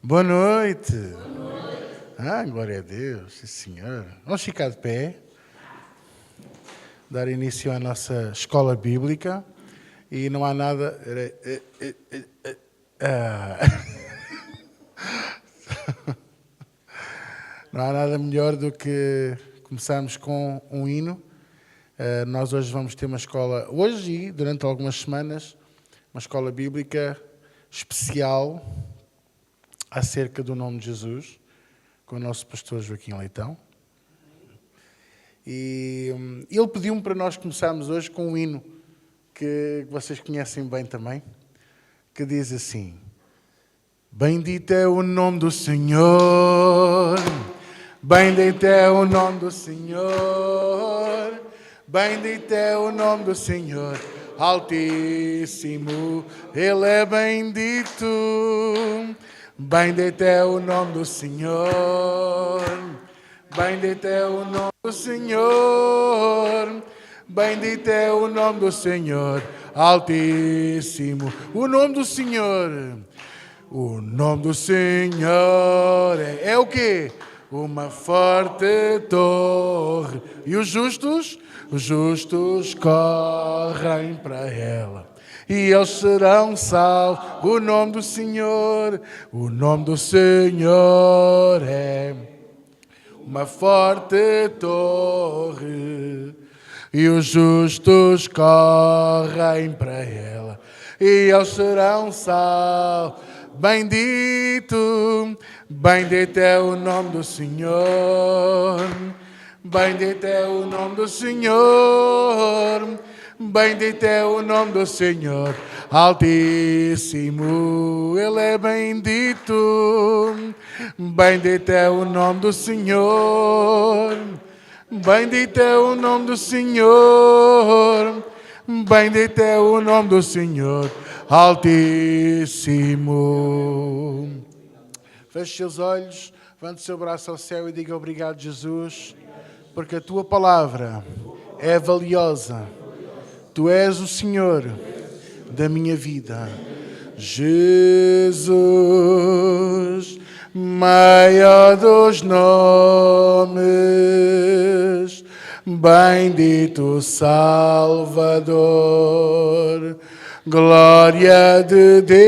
Boa noite. Glória a Deus, sim, senhor. Vamos ficar de pé, dar início à nossa escola bíblica e não há nada. Não há nada melhor do que começarmos com um hino. Nós hoje vamos ter uma escola, hoje e durante algumas semanas, uma escola bíblica especial acerca do nome de Jesus, com o nosso pastor Joaquim Leitão. E ele pediu-me para nós começarmos hoje com um hino que vocês conhecem bem também, que diz assim: bendito é o nome do Senhor, bendito é o nome do Senhor, bendito é o nome do Senhor, Altíssimo, Ele é bendito. Bendito é o nome do Senhor, bendito é o nome do Senhor, bendito é o nome do Senhor, Altíssimo. O nome do Senhor, o nome do Senhor é o quê? Uma forte torre. E os justos correm para ela e eles serão salvos. O nome do Senhor é uma forte torre e os justos correm para ela e eles serão salvos. Bendito, bendito é o nome do Senhor, bendito é o nome do Senhor, bendito é o nome do Senhor, Altíssimo, Ele é bendito. Bendito é o nome do Senhor, bendito é o nome do Senhor, bendito é o nome do Senhor, Altíssimo. Feche seus olhos, levante seu braço ao céu e diga: obrigado, Jesus, porque a tua palavra é valiosa. Tu és o Senhor da minha vida. Jesus, maior dos nomes, bendito Salvador, glória de Deus,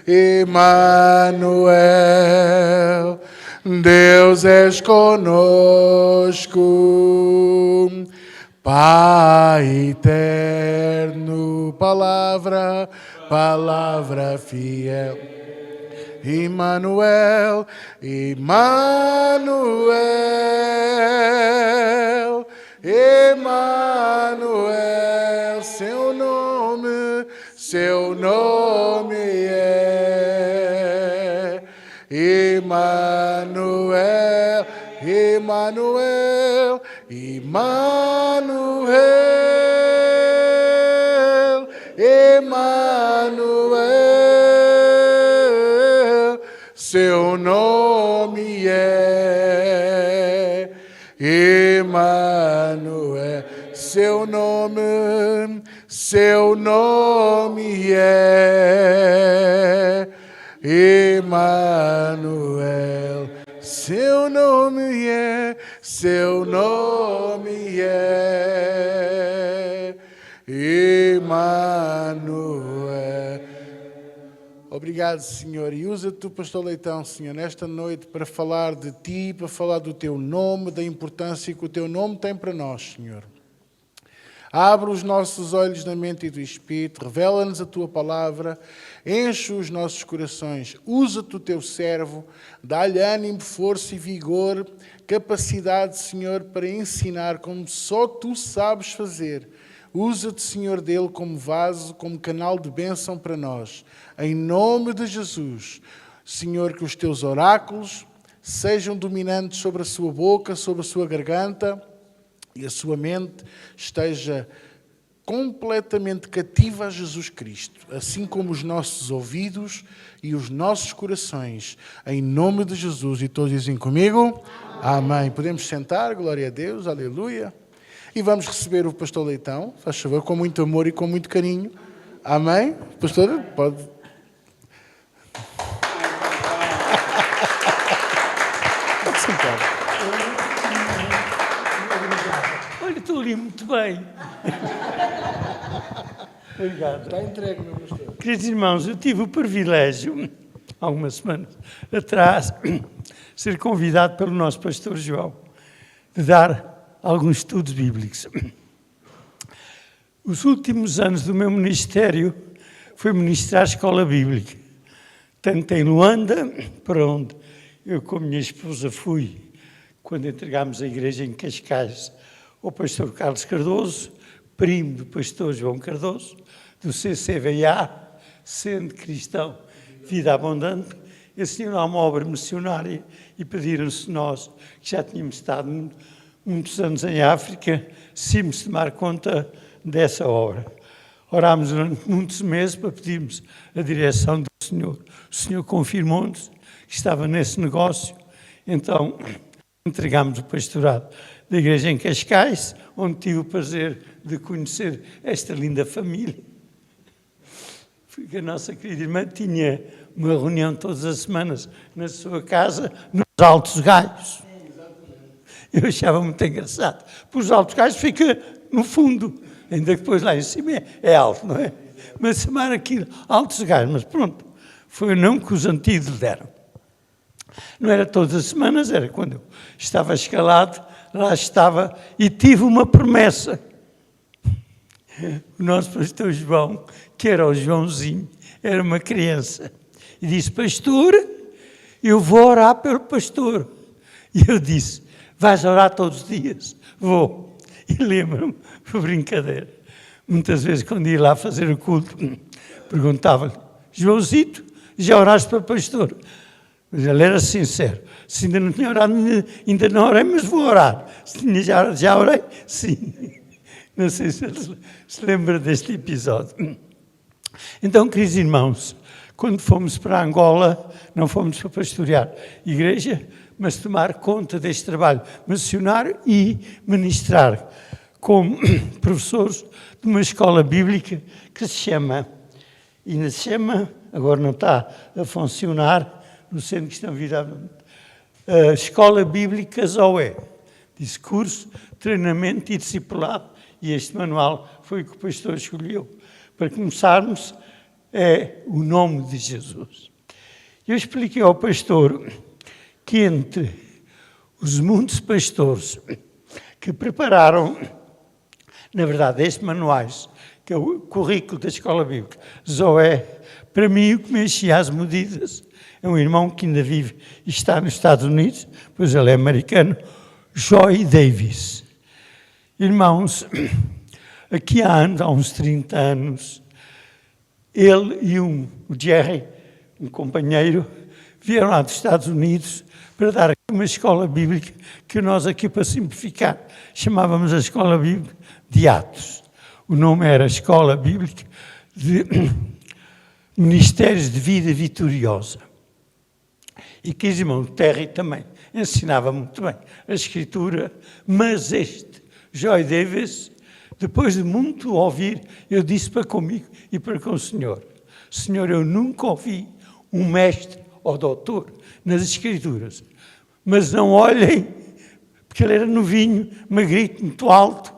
Emmanuel, Deus és conosco, Pai eterno, palavra fiel, Emmanuel, seu nome é Emmanuel, seu nome é Emmanuel, seu nome é Emmanuel, seu nome é Emmanuel. Obrigado, Senhor, e usa-te o pastor Leitão, Senhor, nesta noite para falar de Ti, para falar do Teu nome, da importância que o Teu nome tem para nós, Senhor. Abre os nossos olhos da mente e do Espírito, revela-nos a Tua palavra, enche os nossos corações, usa-te o Teu servo, dá-lhe ânimo, força e vigor, capacidade, Senhor, para ensinar como só Tu sabes fazer. Usa-te, Senhor, dele como vaso, como canal de bênção para nós. Em nome de Jesus, Senhor, que os Teus oráculos sejam dominantes sobre a sua boca, sobre a sua garganta, e a sua mente esteja completamente cativa a Jesus Cristo, assim como os nossos ouvidos e os nossos corações, em nome de Jesus. E todos dizem comigo? Amém. Podemos sentar, glória a Deus, aleluia. E vamos receber o pastor Leitão, faz favor, com muito amor e com muito carinho. Amém? Pastor, pode. Pode sentar. Olha, estou ali muito bem. Obrigado. Está entregue, meu pastor. Queridos irmãos, eu tive o privilégio, algumas semanas atrás, ser convidado pelo nosso pastor João, de dar alguns estudos bíblicos. Os últimos anos do meu ministério foi ministrar a escola bíblica, tanto em Luanda, para onde eu com a minha esposa fui, quando entregámos a igreja em Cascais ao pastor Carlos Cardoso, primo do pastor João Cardoso, do CCVA, Centro Cristão Vida Abundante. Eles tinham lá uma obra missionária e pediram-se nós, que já tínhamos estado muitos anos em África, se íamos tomar conta dessa obra. Orámos durante muitos meses para pedirmos a direção do Senhor. O Senhor confirmou-nos que estava nesse negócio, então entregámos o pastorado da igreja em Cascais, onde tive o prazer de conhecer esta linda família. Porque a nossa querida irmã tinha uma reunião todas as semanas na sua casa, nos Altos Gaios. Eu achava muito engraçado. Porque os Altos Gaios fica no fundo, ainda que depois lá em cima é alto, não é? Mas chamar aquilo Altos Gaios, mas pronto, foi o nome que os antigos lhe deram. Não era todas as semanas, era quando eu estava escalado, lá estava e tive uma promessa. O nosso pastor João, que era o Joãozinho, era uma criança, e disse: pastor, eu vou orar pelo pastor. E eu disse: vais orar todos os dias? Vou. E lembro-me, por brincadeira, muitas vezes quando ia lá fazer o culto, perguntava-lhe: Joãozito, já oraste para o pastor? Mas ele era sincero: se ainda não tinha orado, ainda não orei, mas vou orar. Se tinha já orei, sim. Não sei se ele se lembra deste episódio. Então, queridos irmãos, quando fomos para Angola, não fomos para pastorear igreja, mas tomar conta deste trabalho missionário e ministrar como professores de uma escola bíblica que se chama, ainda se chama, agora não está a funcionar, no Centro Cristão Vida, a Escola Bíblica Zoé, discurso, treinamento e discipulado. E este manual foi o que o pastor escolheu. Para começarmos, é o nome de Jesus. Eu expliquei ao pastor que entre os muitos pastores que prepararam, na verdade, estes manuais, que é o currículo da Escola Bíblica Zoé, para mim o que me enchia as medidas é um irmão que ainda vive e está nos Estados Unidos, pois ele é americano, Joy Davis. Irmãos, aqui há uns 30 anos, ele e o Jerry, um companheiro, vieram lá dos Estados Unidos para dar aqui uma escola bíblica que nós aqui, para simplificar, chamávamos a Escola Bíblica de Atos. O nome era Escola Bíblica de Ministérios de Vida Vitoriosa. E que, irmão, Terry também ensinava muito bem a Escritura, mas este Joy Davis, depois de muito ouvir, eu disse para comigo e para com o Senhor: Senhor, eu nunca ouvi um mestre ou doutor nas Escrituras, mas não olhem, porque ele era novinho, magrito, muito alto,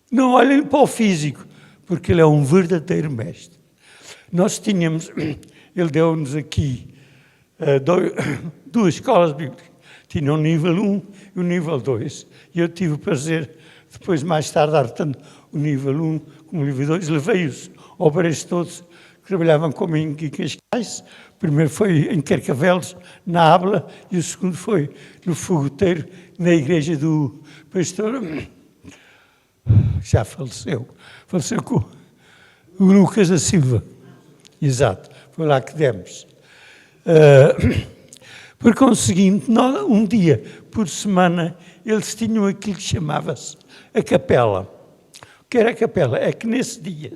não olhem para o físico, porque ele é um verdadeiro mestre. Nós tínhamos, ele deu-nos aqui duas escolas bíblicas, tinha o nível 1 e o nível 2, e eu tive o prazer, depois mais tarde, tanto o nível 1 como o nível 2, levei-os obreiros todos que trabalhavam comigo em Cascais. O primeiro foi em Carcavelos, na Ábila, e o segundo foi no Fogoteiro, na igreja do pastor, já faleceu com o Lucas da Silva, exato, foi lá que demos. Por conseguinte, um dia por semana, eles tinham aquilo que chamava-se a capela. O que era a capela? É que nesse dia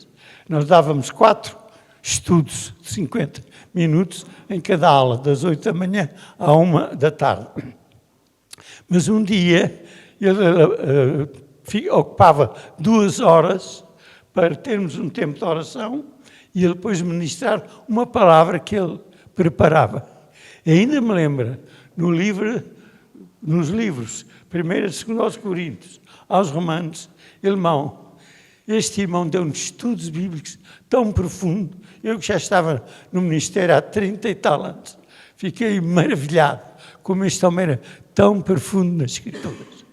nós dávamos 4 estudos de 50 minutos em cada aula, das 8 da manhã à 1 da tarde. Mas um dia ele ocupava 2 horas para termos um tempo de oração e ele depois ministrar uma palavra que ele preparava. E ainda me lembra, nos livros 1º e 2º Coríntios, aos Romanos, este irmão deu-nos estudos bíblicos tão profundos. Eu que já estava no ministério há 30 e tal anos, fiquei maravilhado como este homem era tão profundo nas Escrituras.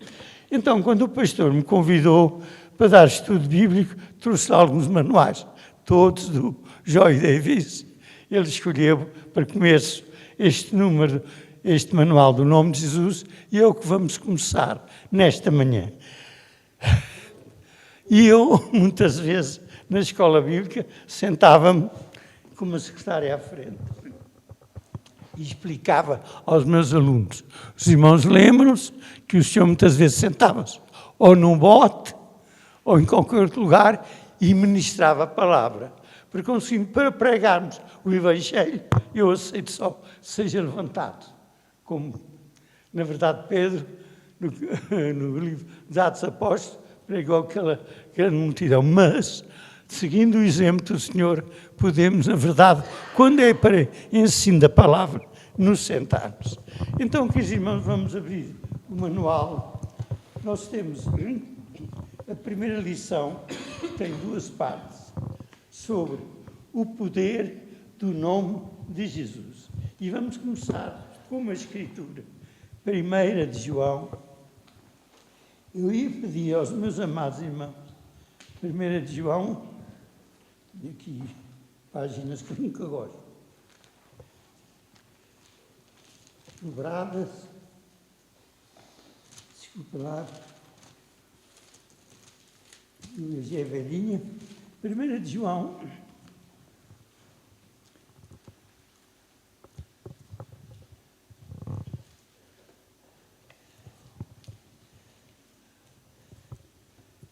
Então, quando o pastor me convidou para dar estudo bíblico, trouxe alguns manuais, todos do Joy Davis. Ele escolheu para começo este manual do nome de Jesus, e é o que vamos começar nesta manhã. E eu, muitas vezes, na escola bíblica, sentava-me com uma secretária à frente e explicava aos meus alunos. Os irmãos lembram-se que o senhor muitas vezes sentava-se ou num bote ou em qualquer outro lugar e ministrava a palavra. Para pregarmos o Evangelho, eu aceito só seja levantado. Como, na verdade, Pedro, no livro dos Atos Apóstolos, pregou aquela grande multidão. Mas, seguindo o exemplo do Senhor, podemos, na verdade, quando é para ensino da palavra, nos sentarmos. Então, queridos irmãos, vamos abrir o manual. Nós temos a primeira lição, que tem 2 partes, sobre o poder do nome de Jesus. E vamos começar com uma escritura. 1 de João. Eu ia pedir aos meus amados irmãos, 1 de João, e aqui páginas que eu nunca gosto, dobradas, desculpa lá, hoje é velhinha, 1 de João,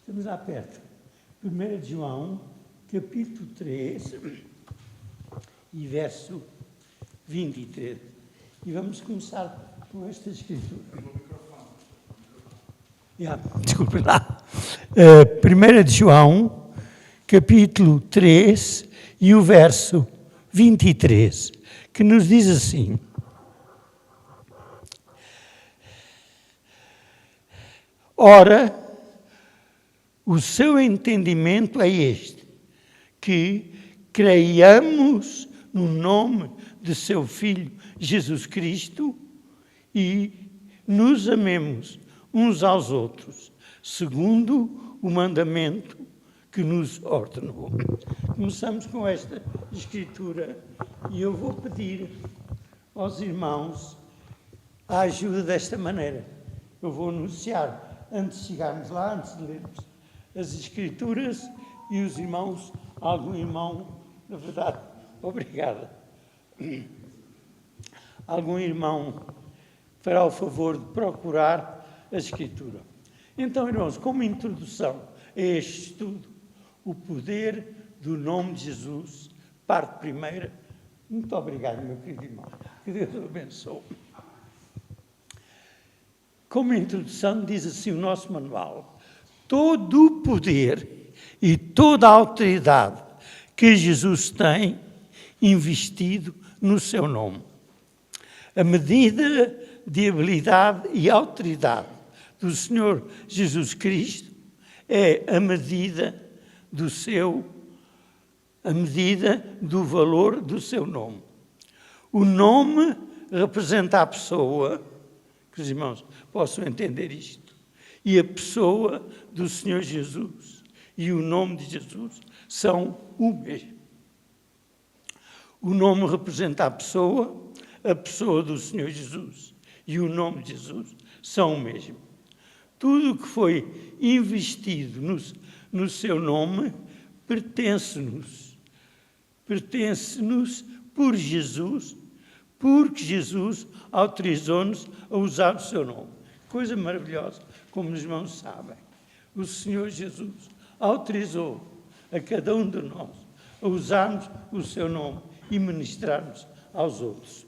estamos lá perto, 1 de João, capítulo 3, e verso 23. E vamos começar com esta escritura. Desculpe lá. 1 de João, capítulo 3, e o verso 23, que nos diz assim: Ora, o seu entendimento é este, que creiamos no nome de seu Filho Jesus Cristo e nos amemos uns aos outros, segundo o mandamento que nos ordenou. Começamos com esta escritura e eu vou pedir aos irmãos a ajuda desta maneira. Eu vou anunciar, antes de chegarmos lá, antes de lermos as escrituras, e os irmãos, algum irmão, na verdade, obrigada. Algum irmão fará o favor de procurar a escritura. Então, irmãos, como introdução a este estudo, o poder do nome de Jesus, parte primeira. Muito obrigado, meu querido irmão. Que Deus o abençoe. Como introdução, diz assim o nosso manual: todo o poder e toda a autoridade que Jesus tem investido no seu nome. A medida de habilidade e autoridade do Senhor Jesus Cristo é a medida do valor do seu nome. O nome representa a pessoa, que os irmãos possam entender isto, e a pessoa do Senhor Jesus e o nome de Jesus são o mesmo. O nome representa a pessoa do Senhor Jesus e o nome de Jesus são o mesmo. Tudo o que foi investido no seu nome pertence-nos por Jesus, porque Jesus autorizou-nos a usar o seu nome. Coisa maravilhosa, como os irmãos sabem. O Senhor Jesus autorizou a cada um de nós a usarmos o seu nome e ministrarmos aos outros.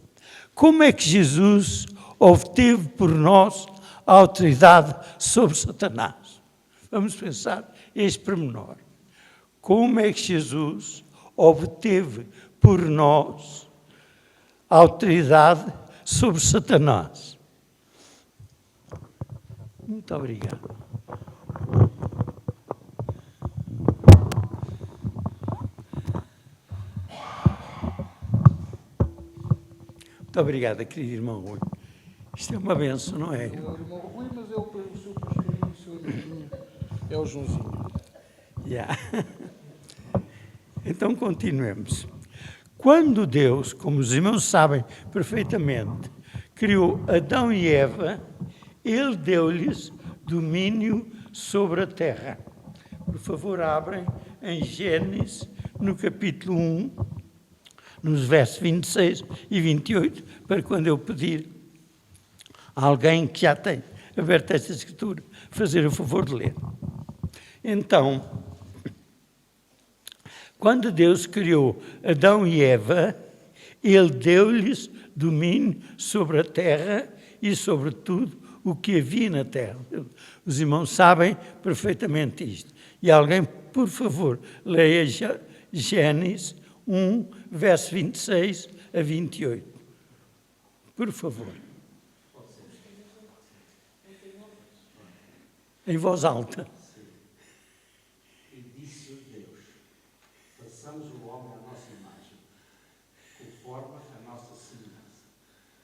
Como é que Jesus obteve por nós a autoridade sobre Satanás? Vamos pensar este pormenor. como é que Jesus obteve por nós a autoridade sobre Satanás. Muito obrigado. Muito obrigado, querido irmão Rui. Isto é uma benção, não é? O irmão Rui, mas é o seu pastorinho, o seu amiguinho, é o Joãozinho. Yeah. Então, continuemos. Quando Deus, como os irmãos sabem perfeitamente, criou Adão e Eva, Ele deu-lhes domínio sobre a terra. Por favor, abrem em Gênesis, no capítulo 1, nos versos 26 e 28, para quando eu pedir a alguém que já tem aberto esta escritura, fazer o favor de ler. Então, quando Deus criou Adão e Eva, Ele deu-lhes domínio sobre a terra e sobre tudo o que havia na terra. Os irmãos sabem perfeitamente isto. E alguém, por favor, leia Gênesis 1, verso 26 a 28. Por favor. Em voz alta. E disse Deus: façamos o homem à nossa imagem, conforme a nossa semelhança,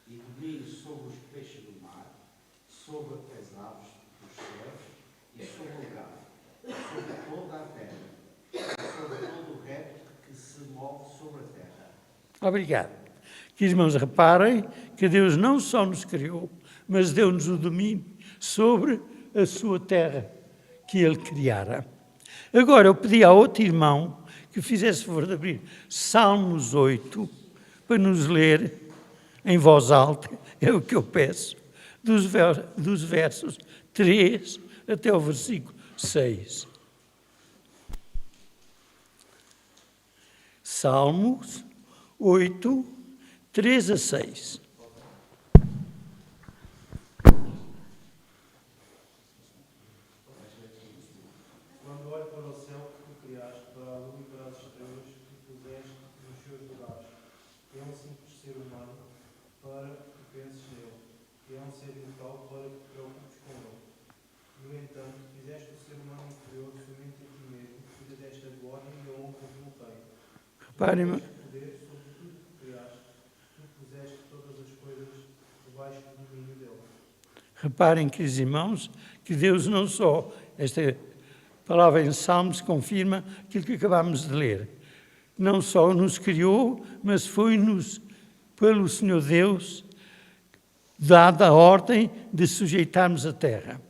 e domine sobre os peixes do mar, sobre as aves dos céus, e sobre o gado, sobre toda a terra, e sobre todo o réptil que se move sobre a terra. Obrigado. Que irmãos, reparem que Deus não só nos criou, mas deu-nos o domínio sobre a sua terra que Ele criara. Agora, eu pedi a outro irmão que fizesse favor de abrir Salmos 8 para nos ler em voz alta, é o que eu peço, dos versos 3 até o versículo 6. Salmos 8, 3 a 6. Quando olho para o céu que tu criaste, para a lua e para as estrelas que puseste nos seus lugares, é um simples ser humano para que penses nele, é um ser mortal para que te preocupes com ele. No entanto, fizeste o ser humano inferior somente a ti mesmo, e lhe deste a glória e a honra de um rei. Reparem, Poder sobre tudo que criaste, tu puseste todas as coisas debaixo do domínio dele. reparem, queridos irmãos, que Deus não só, esta palavra em Salmos confirma aquilo que acabámos de ler, não só nos criou, mas foi-nos, pelo Senhor Deus, dada a ordem de sujeitarmos a terra.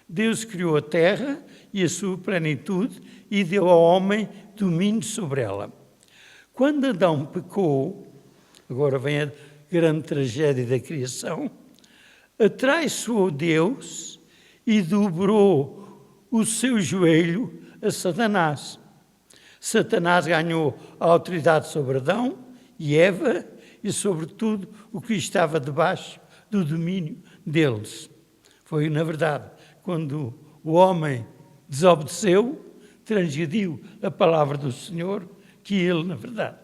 Deus criou a terra e a sua plenitude e deu ao homem domínio sobre ela. Quando Adão pecou, agora vem a grande tragédia da criação, atraiçoou Deus e dobrou o seu joelho a Satanás. Satanás ganhou a autoridade sobre Adão e Eva e sobre tudo o que estava debaixo do domínio deles. Foi, na verdade, quando o homem desobedeceu, transgrediu a palavra do Senhor, que ele, na verdade,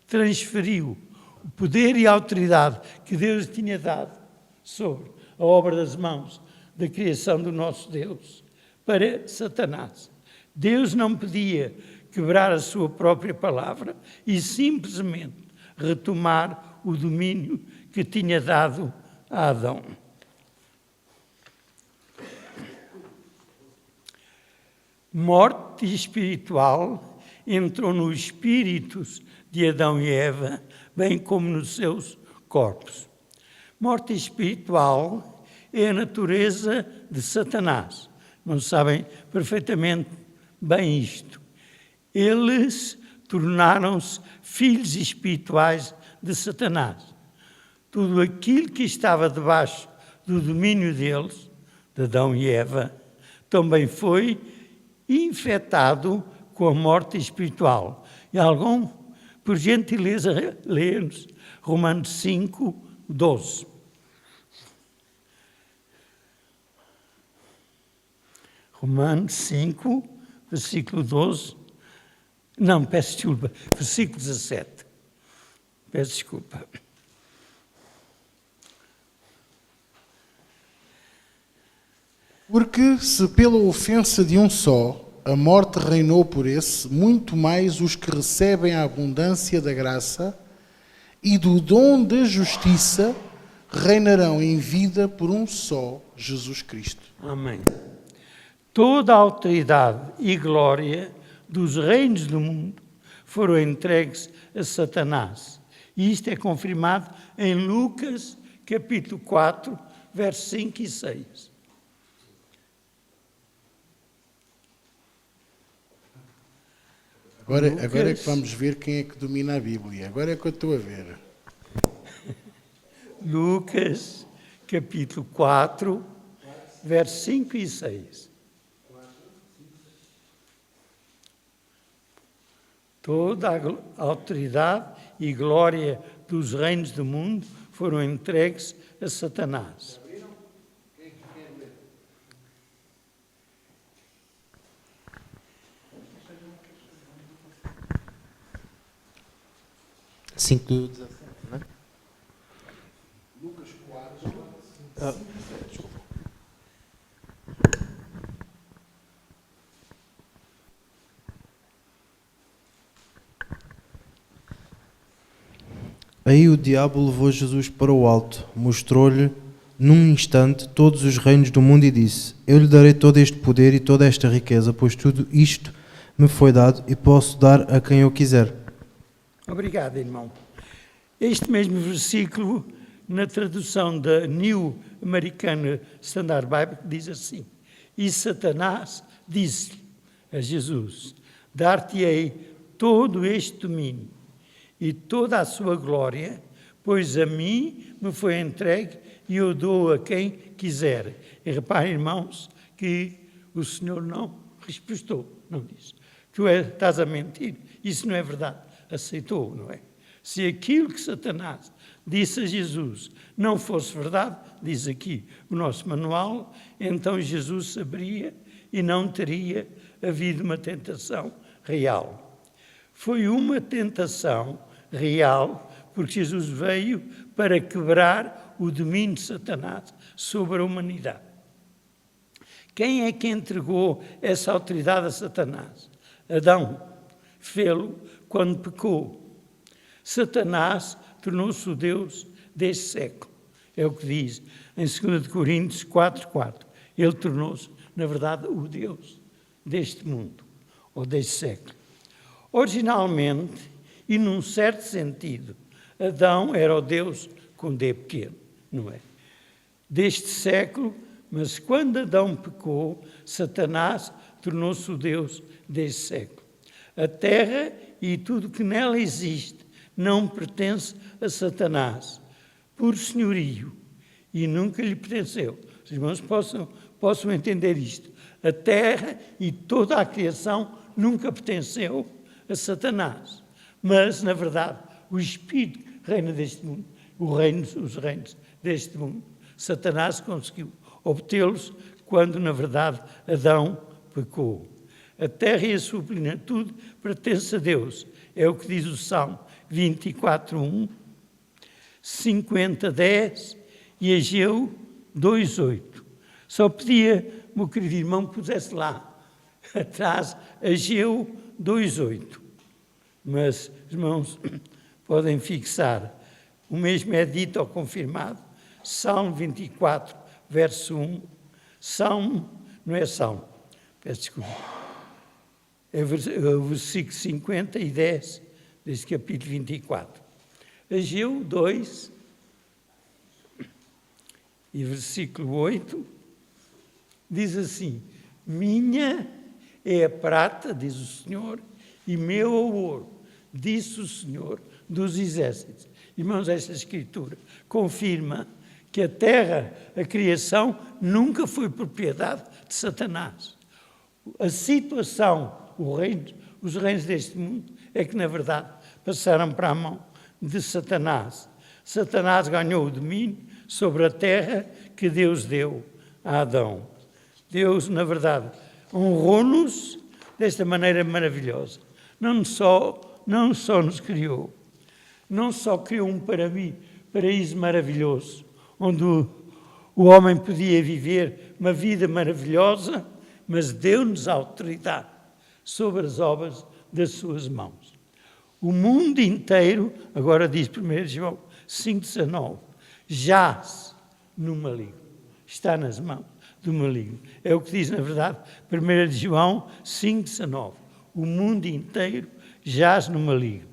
transferiu o poder e a autoridade que Deus tinha dado sobre a obra das mãos da criação do nosso Deus para Satanás. Deus não podia quebrar a sua própria palavra e simplesmente retomar o domínio que tinha dado a Adão. Morte espiritual entrou nos espíritos de Adão e Eva, bem como nos seus corpos. Morte espiritual é a natureza de Satanás. Não sabem perfeitamente bem isto. Eles tornaram-se filhos espirituais de Satanás. Tudo aquilo que estava debaixo do domínio deles, de Adão e Eva, também foi infectado com a morte espiritual. E algum, por gentileza, lê-nos Romanos 5, 12. Romanos 5, versículo 12. Não, peço desculpa. Versículo 17. Peço desculpa. Porque se pela ofensa de um só a morte reinou por esse, muito mais os que recebem a abundância da graça e do dom da justiça reinarão em vida por um só, Jesus Cristo. Amém. Toda a autoridade e glória dos reinos do mundo foram entregues a Satanás. E isto é confirmado em Lucas, capítulo 4, versos 5 e 6. Agora é que vamos ver quem é que domina a Bíblia. Agora é que eu estou a ver. Lucas, capítulo 4, versos 5 e 6. Toda a autoridade e glória dos reinos do mundo foram entregues a Satanás. Cinco do 17, não é? Lucas 4. Desculpa. Aí o diabo levou Jesus para o alto, mostrou-lhe num instante todos os reinos do mundo e disse: Eu lhe darei todo este poder e toda esta riqueza, pois tudo isto me foi dado e posso dar a quem eu quiser. Obrigado, irmão. Este mesmo versículo, na tradução da New American Standard Bible, diz assim: E Satanás disse a Jesus: Dar-te-ei todo este domínio e toda a sua glória, pois a mim me foi entregue e eu dou a quem quiser. E reparem, irmãos, que o Senhor não respostou, não disse: Tu estás a mentir, isso não é verdade. Aceitou, não é? Se aquilo que Satanás disse a Jesus não fosse verdade, diz aqui o nosso manual, então Jesus saberia e não teria havido uma tentação real. Foi uma tentação real porque Jesus veio para quebrar o domínio de Satanás sobre a humanidade. Quem é que entregou essa autoridade a Satanás? Adão. Fê-lo quando pecou. Satanás tornou-se o Deus deste século. É o que diz em 2 Coríntios 4:4. Ele tornou-se, na verdade, o Deus deste mundo, ou deste século. Originalmente, e num certo sentido, Adão era o Deus com D pequeno, não é? Deste século, mas quando Adão pecou, Satanás tornou-se o Deus deste século. A terra e tudo que nela existe não pertence a Satanás, por senhorio, e nunca lhe pertenceu. Os irmãos possam entender isto. A terra e toda a criação nunca pertenceu a Satanás. Mas, na verdade, o Espírito reina deste mundo, os reinos deste mundo. Satanás conseguiu obtê-los quando, na verdade, Adão pecou. A terra e a sua plenitude pertence a Deus. É o que diz o Salmo 24:1, 50:10 e Ageu 2:8. Só pedia, meu querido irmão, que pusesse lá atrás Ageu 2:8. Mas, irmãos, podem fixar. O mesmo é dito ou confirmado. Salmo 24, verso 1. Salmo, não é Salmo, peço desculpa. É o versículo 50 e 10 deste capítulo 24. Ageu 2 e versículo 8 diz assim: Minha é a prata, diz o Senhor, e meu é o ouro, disse o Senhor dos exércitos. Irmãos, esta escritura confirma que a terra, a criação, nunca foi propriedade de Satanás. A situação, os reinos deste mundo, é que, na verdade, passaram para a mão de Satanás. Satanás ganhou o domínio sobre a terra que Deus deu a Adão. Deus, na verdade, honrou-nos desta maneira maravilhosa. não só nos criou, não só criou um paraíso maravilhoso, onde o homem podia viver uma vida maravilhosa, mas deu-nos autoridade sobre as obras das suas mãos. O mundo inteiro, agora diz 1 João 5,19, jaz no maligno, está nas mãos do maligno. É o que diz, na verdade, 1 João 5,19. O mundo inteiro jaz no maligno.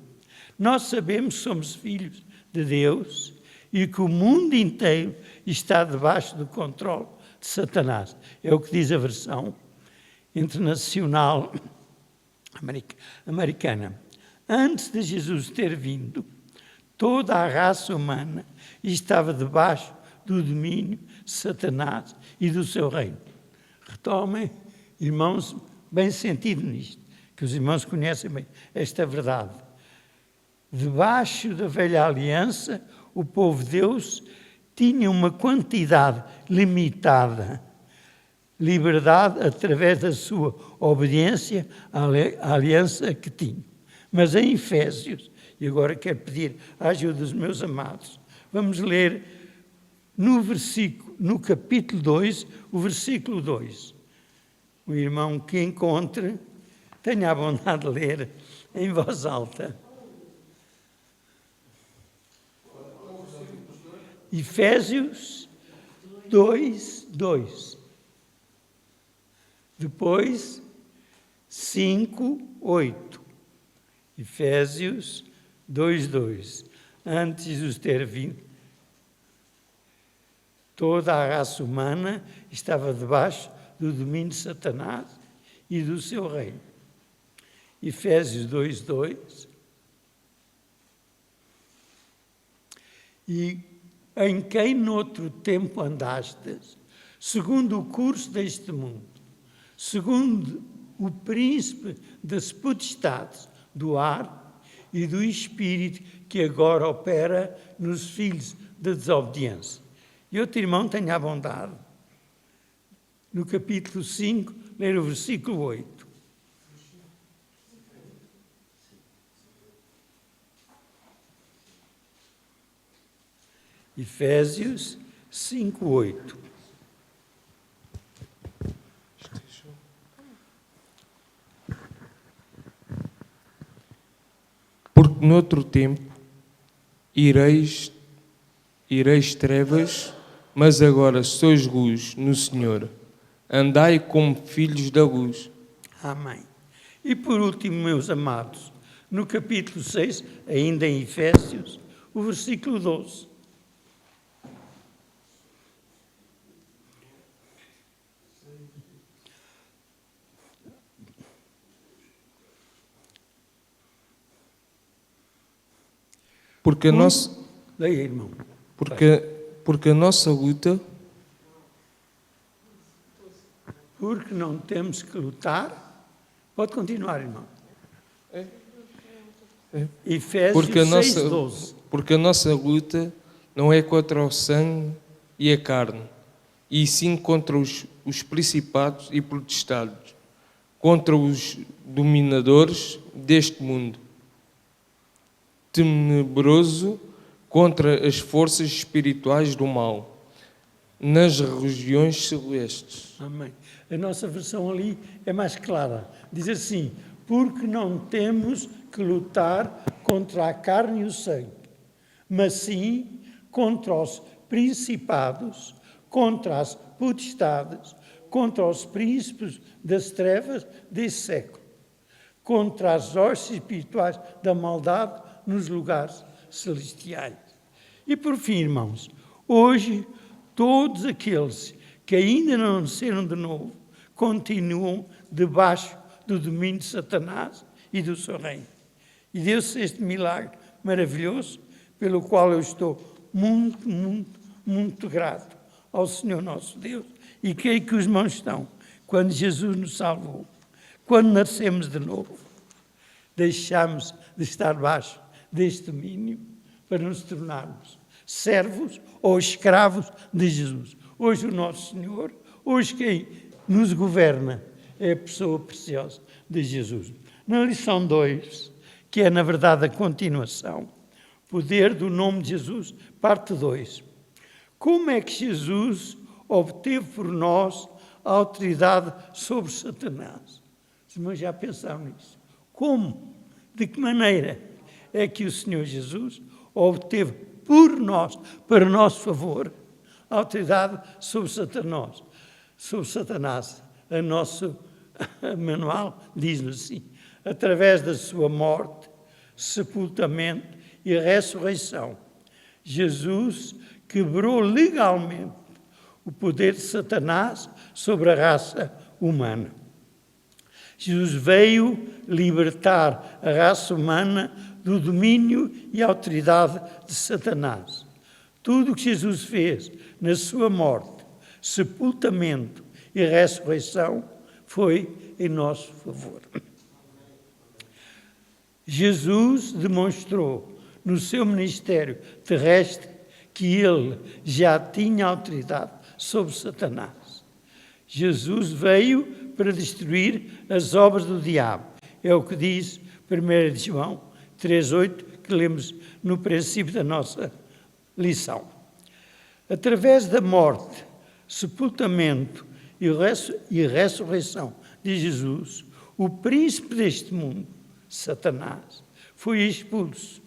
Nós sabemos que somos filhos de Deus e que o mundo inteiro está debaixo do controle de Satanás. É o que diz a versão internacional americana. Antes de Jesus ter vindo, toda a raça humana estava debaixo do domínio de Satanás e do seu reino. Retomem, irmãos, bem sentido nisto, que os irmãos conhecem bem esta verdade. Debaixo da velha aliança, o povo de Deus tinha uma quantidade limitada, liberdade através da sua obediência à aliança que tinha. Mas em Efésios, e agora quero pedir a ajuda dos meus amados, vamos ler no capítulo 2, o versículo 2. O irmão que encontre, tenha a bondade de ler em voz alta. Efésios 2, 2. Depois, 5, 8. Efésios 2, 2. Antes de Jesus ter vindo, toda a raça humana estava debaixo do domínio de Satanás e do seu reino. Efésios 2, 2. E em quem noutro tempo andastes, segundo o curso deste mundo, segundo o príncipe das potestades do ar e do espírito que agora opera nos filhos da desobediência. E outro irmão tenha a bondade, no capítulo 5, ler o versículo 8. Efésios 5, 8. Porque noutro tempo ireis trevas, mas agora sois luz no Senhor. Andai como filhos da luz. Amém. E por último, meus amados, no capítulo 6, ainda em Efésios, o versículo 12. Porque a nossa... Leia, irmão. Porque a nossa luta... Porque não temos que lutar... Pode continuar, irmão. Efésios 6, 12. Porque a nossa luta não é contra o sangue e a carne, e sim contra os principados e potestades, contra os dominadores deste mundo tenebroso, contra as forças espirituais do mal, nas regiões celestes. Amém. A nossa versão ali é mais clara. Diz assim, porque não temos que lutar contra a carne e o sangue, mas sim contra os principados, contra as potestades, contra os príncipes das trevas desse século, contra as hostes espirituais da maldade nos lugares celestiais. E por fim, irmãos, hoje todos aqueles que ainda não nasceram de novo continuam debaixo do domínio de Satanás e do seu reino. E deu-se este milagre maravilhoso, pelo qual eu estou muito, muito, muito grato ao Senhor nosso Deus. E creio que os irmãos estão, quando Jesus nos salvou, quando nascemos de novo, deixamos de estar debaixo deste domínio para nos tornarmos servos ou escravos de Jesus. Hoje o nosso Senhor, hoje quem nos governa é a pessoa preciosa de Jesus. Na lição 2, que é na verdade a continuação, poder do nome de Jesus, parte 2. Como é que Jesus obteve por nós a autoridade sobre Satanás? Os irmãos já pensaram nisso? Como? De que maneira é que o Senhor Jesus obteve por nós, para o nosso favor, a autoridade sobre Satanás? Sobre Satanás. O nosso manual diz-nos assim: através da sua morte, sepultamento e ressurreição, Jesus quebrou legalmente o poder de Satanás sobre a raça humana. Jesus veio libertar a raça humana do domínio e autoridade de Satanás. Tudo o que Jesus fez na sua morte, sepultamento e ressurreição foi em nosso favor. Jesus demonstrou no seu ministério terrestre que ele já tinha autoridade sobre Satanás. Jesus veio para destruir as obras do diabo. É o que diz 1 João 3,8, que lemos no princípio da nossa lição. Através da morte, sepultamento e ressurreição de Jesus, o príncipe deste mundo, Satanás, foi expulso.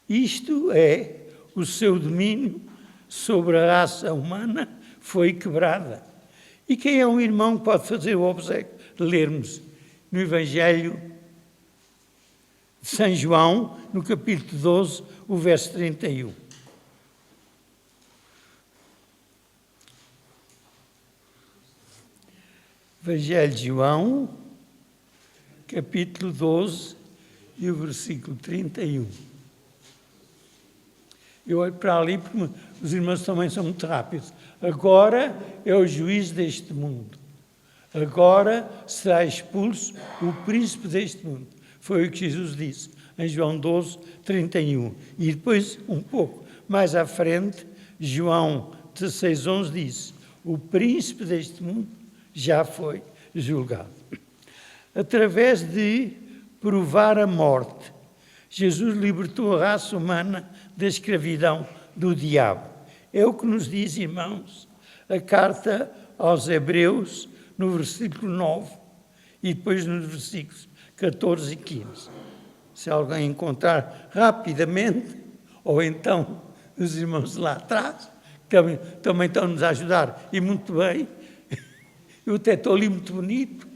Isto é, o seu domínio sobre a raça humana foi quebrada. E quem é um irmão que pode fazer o obséquio de lermos no Evangelho de São João, no capítulo 12, o verso 31. Evangelho de João, capítulo 12 e o versículo 31. Eu olho para ali porque os irmãos também são muito rápidos. Agora é o juiz deste mundo. Agora será expulso o príncipe deste mundo. Foi o que Jesus disse em João 12, 31. E depois, um pouco mais à frente, João 16, 11 disse: o príncipe deste mundo já foi julgado. Através de provar a morte, Jesus libertou a raça humana da escravidão do diabo. É o que nos diz, irmãos, a carta aos Hebreus, no versículo 9, e depois nos versículos 14 e 15. Se alguém encontrar rapidamente, ou então os irmãos lá atrás, também estão-nos a ajudar, e muito bem. Eu até estou ali muito bonito.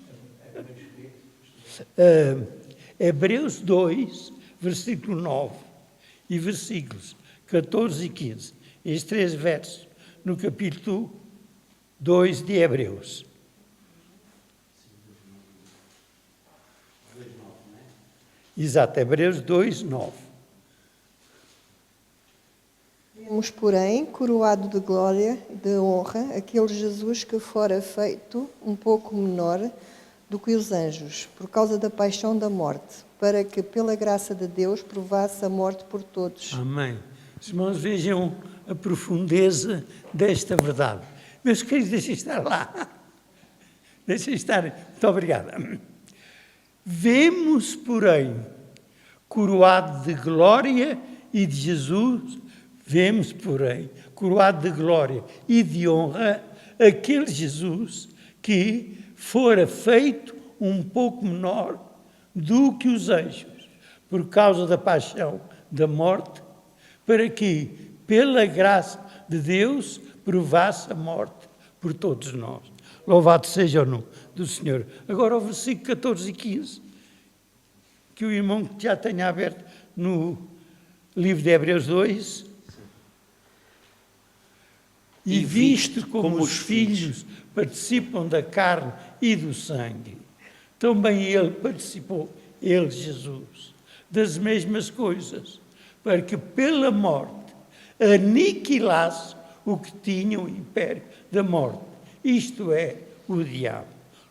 Hebreus 2, versículo 9 e versículos 14 e 15. Estes 3 versos no capítulo 2 de Hebreus. Exato, Hebreus 2, 9. Vemos, porém, coroado de glória e de honra, aquele Jesus que fora feito um pouco menor do que os anjos, por causa da paixão da morte, para que, pela graça de Deus, provasse a morte por todos. Amém. Os irmãos vejam a profundeza desta verdade. Meus queridos, deixem estar lá. Deixem estar. Muito obrigado. Vemos, porém, coroado de glória e de Jesus, vemos, porém, coroado de glória e de honra, aquele Jesus que fora feito um pouco menor do que os anjos, por causa da paixão da morte, para que, pela graça de Deus, provasse a morte por todos nós. Louvado seja o nome do Senhor. Agora o versículo 14 e 15, que o irmão já tenha aberto no livro de Hebreus 2. E visto como os filhos participam da carne e do sangue, também ele participou, ele, Jesus, das mesmas coisas, para que pela morte aniquilasse o que tinha o império da morte, isto é, o diabo.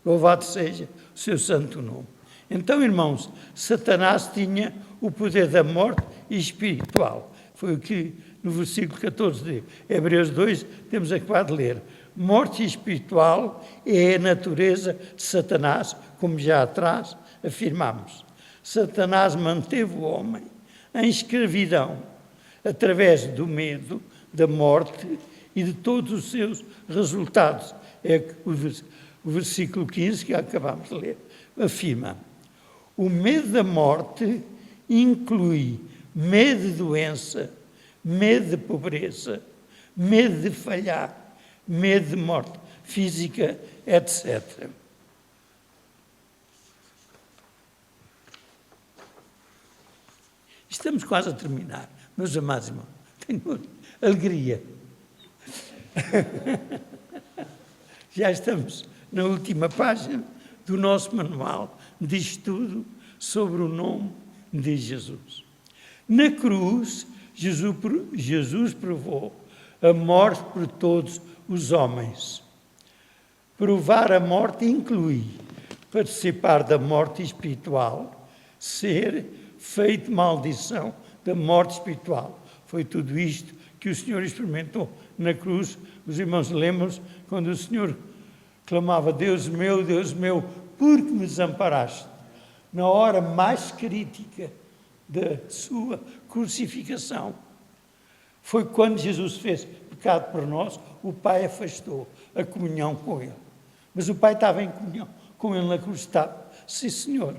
Louvado seja o seu santo nome. Então, irmãos, Satanás tinha o poder da morte espiritual. Foi o que no versículo 14 de Hebreus 2 temos acabado de ler. Morte espiritual é a natureza de Satanás, como já atrás afirmamos: Satanás manteve o homem em escravidão através do medo, da morte e de todos os seus resultados. É o versículo 15 que acabamos de ler afirma: o medo da morte inclui medo de doença, medo de pobreza, medo de falhar, medo de morte física, etc. Estamos quase a terminar, meus amados irmãos. Tenho alegria. Já estamos na última página do nosso manual de estudo sobre o nome de Jesus. Na cruz, Jesus provou a morte por todos os homens. Provar a morte inclui participar da morte espiritual, ser feito maldição da morte espiritual. Foi tudo isto que o Senhor experimentou na cruz. Os irmãos lembram-se quando o Senhor clamava: Deus meu, por que me desamparaste? Na hora mais crítica da sua crucificação. Foi quando Jesus fez pecado por nós, o Pai afastou a comunhão com Ele. Mas o Pai estava em comunhão com Ele na cruz, estava. Sim, Senhor.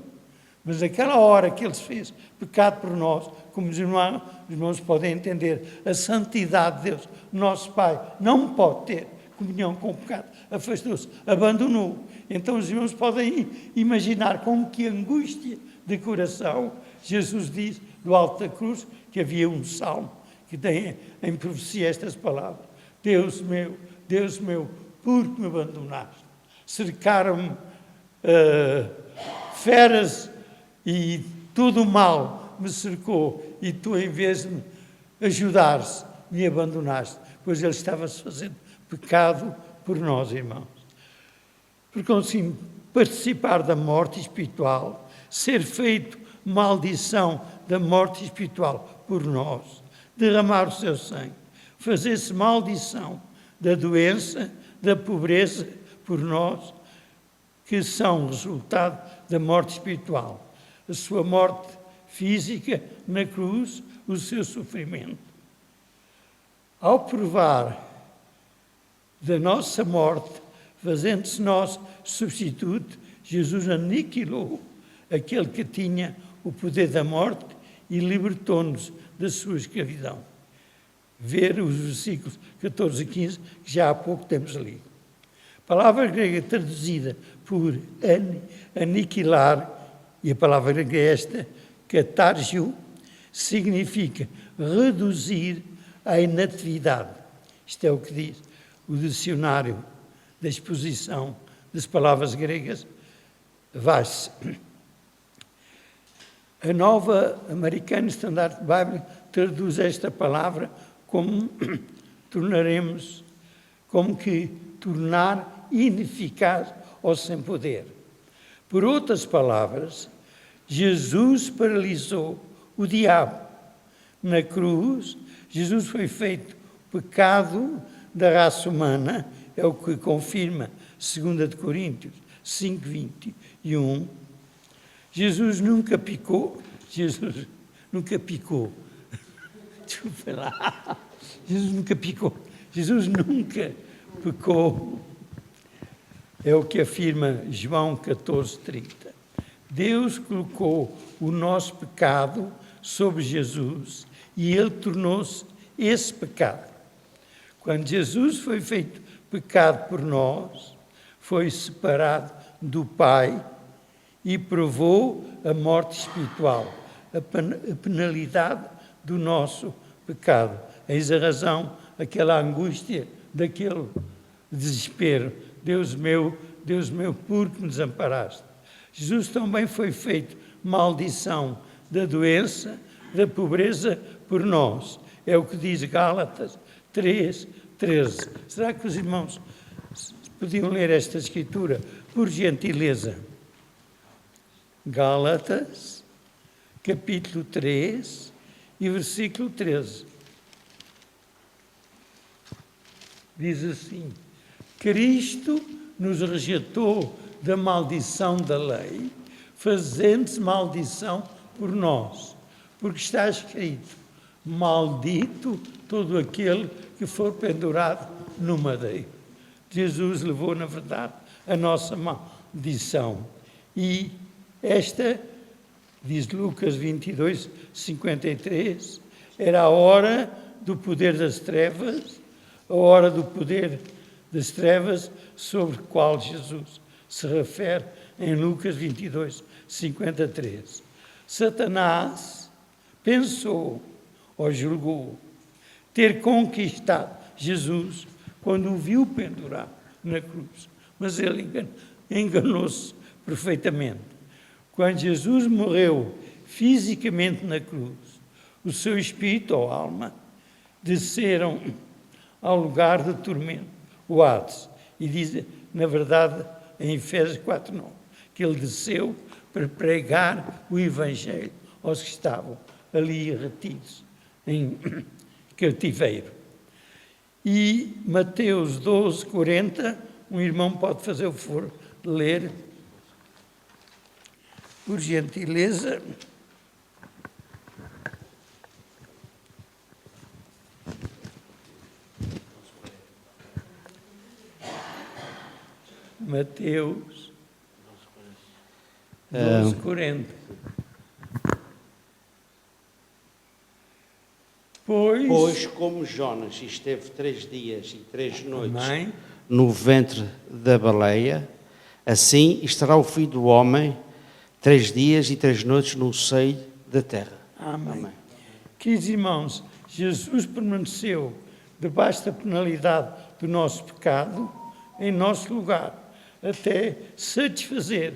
Mas naquela hora que Ele fez pecado por nós, como os irmãos podem entender, a santidade de Deus, nosso Pai, não pode ter comunhão com o pecado. Afastou-se, abandonou. Então os irmãos podem imaginar com que angústia de coração Jesus diz do alto da cruz que havia um salmo que tem em profecia estas palavras: Deus meu, por que me abandonaste? Cercaram-me feras e tudo o mal me cercou, e tu, em vez de me ajudares, me abandonaste, pois ele estava-se fazendo pecado por nós, irmãos. Porque assim, participar da morte espiritual, ser feito maldição da morte espiritual por nós, derramar o seu sangue, fazer-se maldição da doença, da pobreza por nós, que são resultado da morte espiritual. A sua morte física na cruz, o seu sofrimento. Ao provar da nossa morte, fazendo-se nosso substituto, Jesus aniquilou aquele que tinha o poder da morte e libertou-nos da sua escravidão. Ver os versículos 14 e 15, que já há pouco temos lido. A palavra grega traduzida por aniquilar, e a palavra grega é esta, catargio, significa reduzir à inatividade. Isto é o que diz o dicionário da exposição das palavras gregas, Weiss. A nova American Standard Bible traduz esta palavra como tornar ineficaz ou sem poder. Por outras palavras, Jesus paralisou o diabo. Na cruz, Jesus foi feito pecado da raça humana, é o que confirma 2 Coríntios 5:21. Jesus nunca picou. Desculpa lá. Jesus nunca pecou. É o que afirma João 14:30. Deus colocou o nosso pecado sobre Jesus e ele tornou-se esse pecado. Quando Jesus foi feito pecado por nós, foi separado do Pai e provou a morte espiritual, a penalidade do nosso pecado. Eis a razão, aquela angústia, daquele desespero. Deus meu, por que me desamparaste? Jesus também foi feito maldição da doença, da pobreza por nós. É o que diz Gálatas 3:13. Será que os irmãos podiam ler esta escritura, por gentileza? Gálatas, capítulo 3 e versículo 13. Diz assim: Cristo nos resgatou da maldição da lei, fazendo-se maldição por nós, porque está escrito: maldito todo aquele que for pendurado no madeiro. Jesus levou, na verdade, a nossa maldição. E esta, diz Lucas 22, 53, era a hora do poder das trevas, a hora do poder das trevas sobre o qual Jesus se refere em Lucas 22, 53. Satanás pensou ou julgou ter conquistado Jesus quando o viu pendurado na cruz, mas ele enganou-se perfeitamente. Quando Jesus morreu fisicamente na cruz, o seu espírito ou alma desceram ao lugar de tormento, o Hades, e diz, na verdade, em Efésios 4:9, que ele desceu para pregar o Evangelho aos que estavam ali retidos em cativeiro. E Mateus 12:40, um irmão pode fazer o favor de ler, por gentileza. Mateus 12:40. Pois como Jonas esteve 3 dias e 3 noites Amém. no ventre da baleia, assim estará o Filho do Homem 3 dias e 3 noites no seio da terra. Amém. Queridos irmãos, Jesus permaneceu debaixo da penalidade do nosso pecado, em nosso lugar, até satisfazer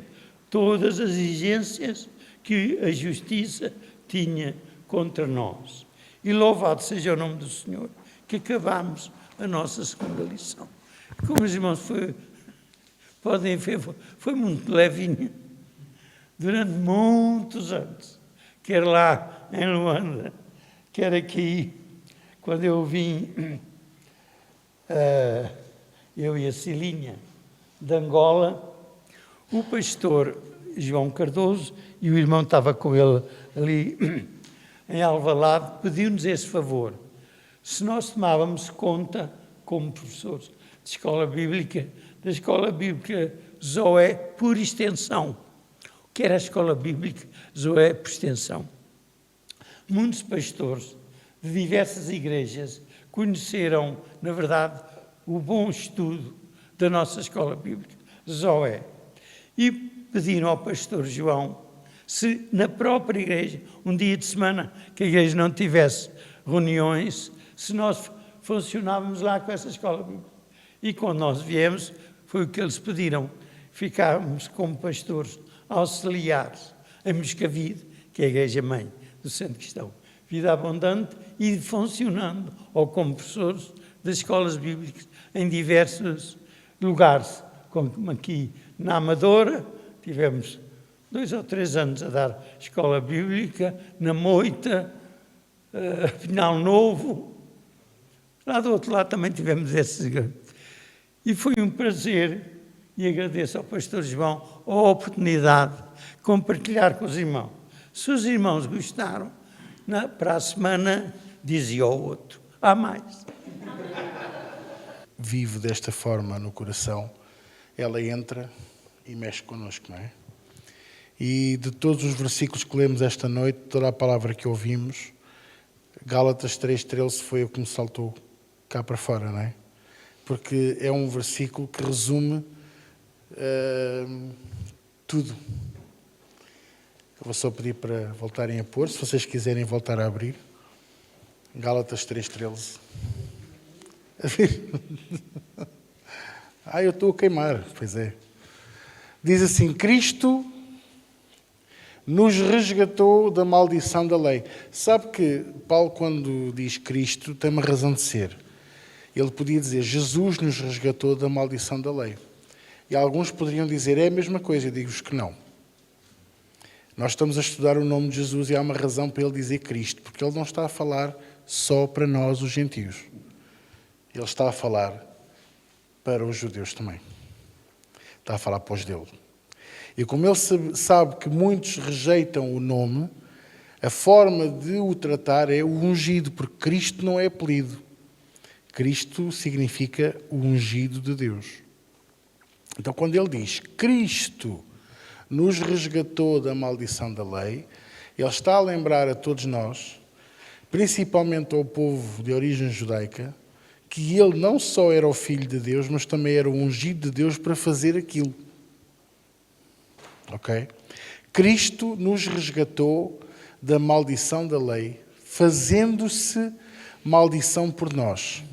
todas as exigências que a justiça tinha contra nós. E louvado seja o nome do Senhor, que acabamos a nossa segunda lição. Como os irmãos podem ver, foi muito levinho. Durante muitos anos, quer lá em Luanda, quer aqui, quando eu vim, eu e a Cilinha, de Angola, o pastor João Cardoso, e o irmão estava com ele ali em Alvalade, pediu-nos esse favor. Se nós tomávamos conta, como professores de escola bíblica, da escola bíblica Zoé por extensão. O que era a escola bíblica Zoé por extensão? Muitos pastores de diversas igrejas conheceram, na verdade, o bom estudo da nossa escola bíblica Zoé. E pediram ao pastor João se na própria igreja, um dia de semana que a igreja não tivesse reuniões, se nós funcionávamos lá com essa escola bíblica. E quando nós viemos, foi o que eles pediram. Ficávamos como pastores auxiliares em Moscavide, que é a igreja-mãe do Centro Cristão Vida Abundante, e funcionando, ou como professores das escolas bíblicas em diversos lugares, como aqui na Amadora, tivemos 2 ou 3 anos a dar escola bíblica, na Moita, Pinhal Novo, lá do outro lado também tivemos esses. E foi um prazer, e agradeço ao pastor João a oportunidade de compartilhar com os irmãos. Se os irmãos gostaram, para a semana dizia ao outro, há mais. Vive desta forma no coração, ela entra e mexe connosco, não é? E de todos os versículos que lemos esta noite, toda a palavra que ouvimos, Gálatas 3:13 foi o que me saltou cá para fora, não é? Porque é um versículo que resume tudo. Eu vou só pedir para voltarem a pôr, se vocês quiserem voltar a abrir. Gálatas 3:13. Eu estou a queimar, pois é. Diz assim, Cristo nos resgatou da maldição da lei. Sabe que Paulo, quando diz Cristo, tem uma razão de ser. Ele podia dizer, Jesus nos resgatou da maldição da lei. E alguns poderiam dizer, é a mesma coisa. Eu digo-vos que não. Nós estamos a estudar o nome de Jesus e há uma razão para ele dizer Cristo, porque ele não está a falar só para nós, os gentios. Ele está a falar para os judeus também. Está a falar para os dele. E como ele sabe que muitos rejeitam o nome, a forma de o tratar é o ungido, porque Cristo não é apelido. Cristo significa o ungido de Deus. Então, quando ele diz Cristo nos resgatou da maldição da lei, ele está a lembrar a todos nós, principalmente ao povo de origem judaica, que ele não só era o Filho de Deus, mas também era o ungido de Deus para fazer aquilo. Ok? Cristo nos resgatou da maldição da lei, fazendo-se maldição por nós.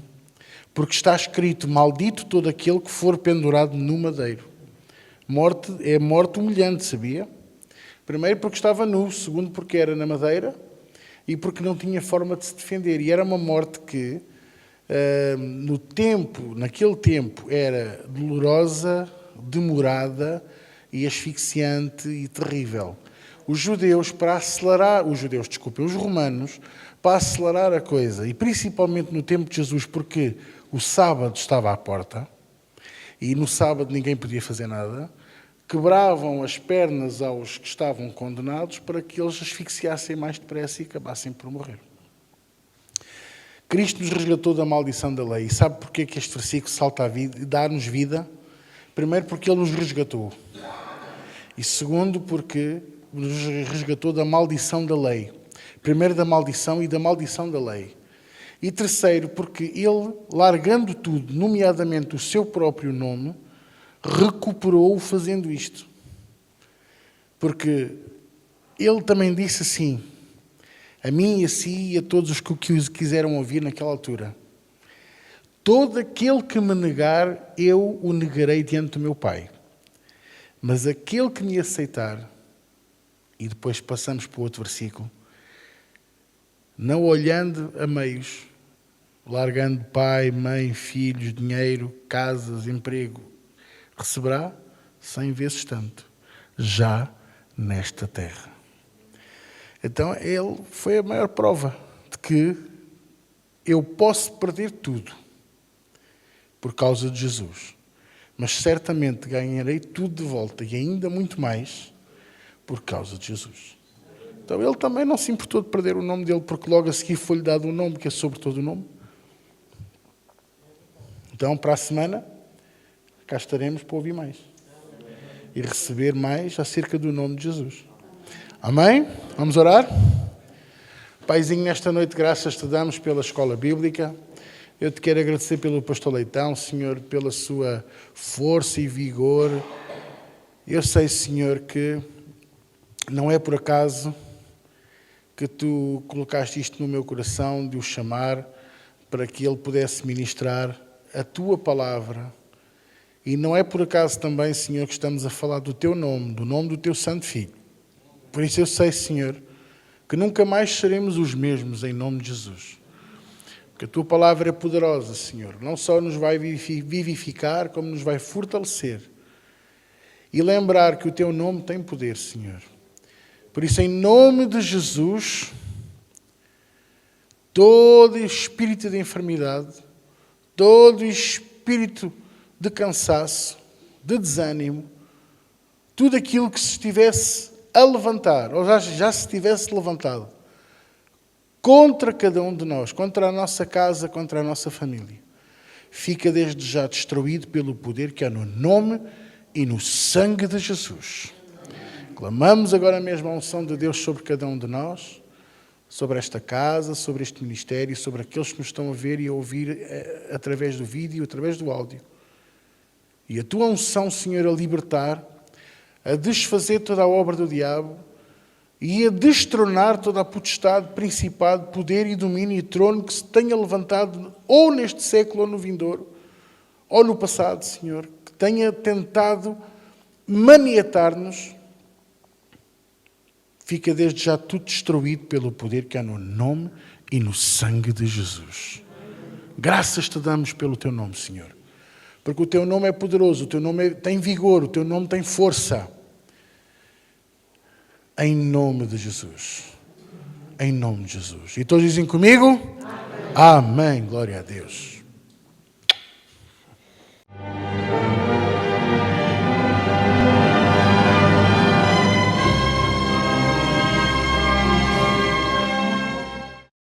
Porque está escrito, maldito todo aquele que for pendurado no madeiro. Morte é morte humilhante, sabia? Primeiro porque estava nu, segundo porque era na madeira e porque não tinha forma de se defender. E era uma morte que, naquele tempo, era dolorosa, demorada e asfixiante e terrível. Os romanos, para acelerar a coisa, e principalmente no tempo de Jesus, porque o sábado estava à porta, e no sábado ninguém podia fazer nada, quebravam as pernas aos que estavam condenados para que eles asfixiassem mais depressa e acabassem por morrer. Cristo nos resgatou da maldição da lei. E sabe porquê que este versículo salta a vida e dá-nos vida? Primeiro porque Ele nos resgatou. E segundo porque nos resgatou da maldição da lei. Primeiro da maldição e da maldição da lei. E terceiro, porque ele, largando tudo, nomeadamente o seu próprio nome, recuperou fazendo isto. Porque ele também disse assim, a mim e a si e a todos os que o quiseram ouvir naquela altura: todo aquele que me negar, eu o negarei diante do meu Pai. Mas aquele que me aceitar, e depois passamos para o outro versículo, não olhando a meios, largando pai, mãe, filhos, dinheiro, casas, emprego, receberá 100 vezes tanto, já nesta terra. Então, ele foi a maior prova de que eu posso perder tudo por causa de Jesus, mas certamente ganharei tudo de volta e ainda muito mais por causa de Jesus. Então, ele também não se importou de perder o nome dele, porque logo a seguir foi-lhe dado um nome que é sobre todo o nome. Então, para a semana, cá estaremos para ouvir mais e receber mais acerca do nome de Jesus. Amém? Vamos orar? Paizinho, nesta noite, graças te damos pela escola bíblica. Eu te quero agradecer pelo pastor Leitão, Senhor, pela sua força e vigor. Eu sei, Senhor, que não é por acaso que tu colocaste isto no meu coração, de o chamar, para que ele pudesse ministrar a tua palavra. E não é por acaso também, Senhor, que estamos a falar do teu nome, do nome do teu Santo Filho. Por isso eu sei, Senhor, que nunca mais seremos os mesmos em nome de Jesus. Porque a tua palavra é poderosa, Senhor. Não só nos vai vivificar, como nos vai fortalecer. E lembrar que o teu nome tem poder, Senhor. Por isso, em nome de Jesus, todo espírito de enfermidade, todo espírito de cansaço, de desânimo, tudo aquilo que se estivesse a levantar, ou já se tivesse levantado, contra cada um de nós, contra a nossa casa, contra a nossa família, fica desde já destruído pelo poder que há no nome e no sangue de Jesus. Clamamos agora mesmo a unção de Deus sobre cada um de nós, sobre esta casa, sobre este ministério, sobre aqueles que nos estão a ver e a ouvir através do vídeo, através do áudio. E a tua unção, Senhor, a libertar, a desfazer toda a obra do diabo e a destronar toda a potestade, principado, poder e domínio e trono que se tenha levantado ou neste século ou no vindouro, ou no passado, Senhor, que tenha tentado maniatar-nos. Fica desde já tudo destruído pelo poder que há no nome e no sangue de Jesus. Graças te damos pelo teu nome, Senhor. Porque o teu nome é poderoso, o teu nome tem vigor, o teu nome tem força. Em nome de Jesus. Em nome de Jesus. E todos dizem comigo? Amém. Amém. Glória a Deus.